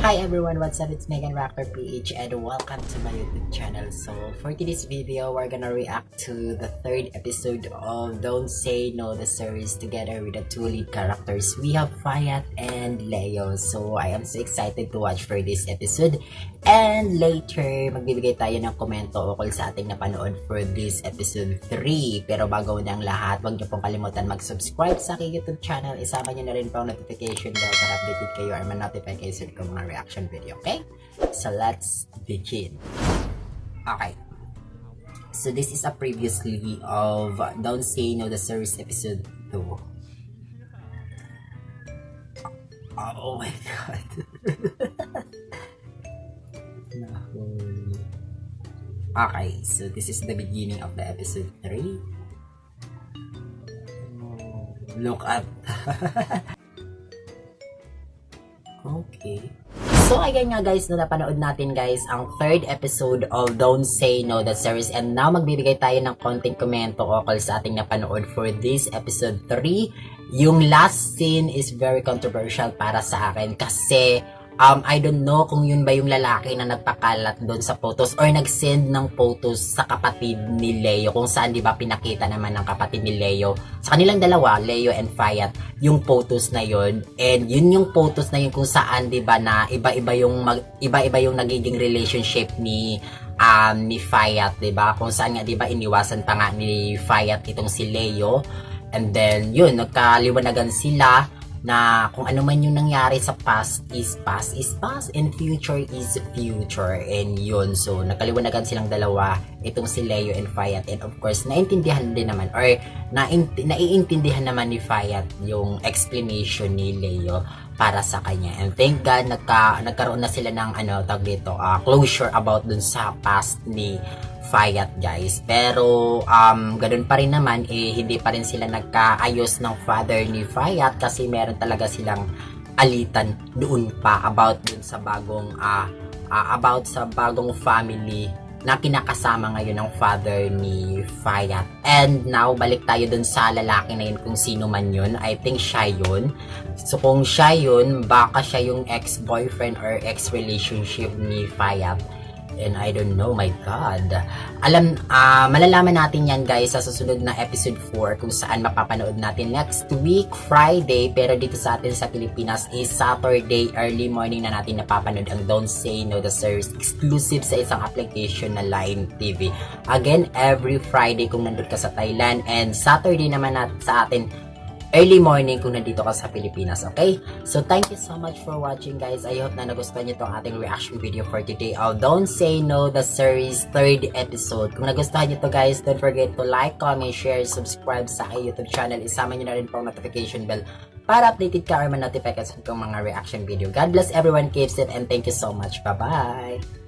Hi everyone, what's up? It's Megan Rocker PH and welcome to my YouTube channel. So for today's video, we're gonna react to the third episode of Don't Say No, the series, together with the two lead characters. We have Fayat and Leo. So I am so excited to watch for this episode. And later, magbibigay tayo ng komento ukol sa ating napanood for this episode 3. Pero bago na ang lahat, huwag niyo pong kalimutan mag-subscribe sa aking YouTube channel. Isama niyo na rin po ang notification bell para updated kayo or ma-notify kayo sa mga reaction video, okay? So let's begin. Okay. So this is a previously of Don't Say No, the series episode 2. Oh my god. Okay, so this is the beginning of the episode 3. Look at. Okay. So ayan nga guys, na napanood natin guys ang third episode of Don't Say No, the series, and now magbibigay tayo ng konting komento ukol sa ating napanood for this episode 3. Yung last scene is very controversial para sa akin kasi I don't know kung yun ba yung lalaki na nagpakalat doon sa photos or nag-send ng photos sa kapatid ni Leo, kung saan di ba pinakita naman ng kapatid ni Leo sa kanilang dalawa, Leo and Fayat, yung photos na yun. And yun yung photos na yun kung saan di ba na iba-iba yung nagiging relationship ni Fayat, di ba? Kung saan nga di ba iniwasan pa nga ni Fayat itong si Leo. And then yun, nagkaliwanagan sila na kung ano man yung nangyari sa past is past and future is future, and yun. So nagkaliwanagan silang dalawa, itong si Leo and Fayat, and of course naintindihan din naman or naiintindihan naman ni Fayat yung explanation ni Leo para sa kanya, and thank God nagkaroon na sila ng closure about dun sa past ni Fayat guys. Pero ganun pa rin naman, hindi pa rin sila nagkaayos ng father ni Fayat kasi meron talaga silang alitan doon pa about dun sa bagong family na kinakasama ngayon ng father ni Fayat. And now balik tayo dun sa lalaki na yun, kung sino man yun. I think siya yun. So kung siya yun, baka siya yung ex-boyfriend or ex-relationship ni Fayat. And I don't know, my God. Malalaman natin yan guys sa susunod na episode 4 kung saan mapapanood natin next week, Friday. Pero dito sa atin sa Pilipinas is Saturday early morning na natin napapanood ang Don't Say No, the series, exclusive sa isang application na Line TV. Again, every Friday kung nandun ka sa Thailand, and Saturday naman sa atin early morning kung nandito ka sa Pilipinas, okay? So, thank you so much for watching, guys. I hope na nagustuhan nyo itong ating reaction video for today of Don't Say No, the series, third episode. Kung nagustuhan nyo to guys, don't forget to like, comment, share, subscribe sa aking YouTube channel. Isama nyo na rin po ang notification bell para updated ka or ma-notify ka sa itong mga reaction video. God bless everyone, keep safe, and thank you so much. Bye-bye!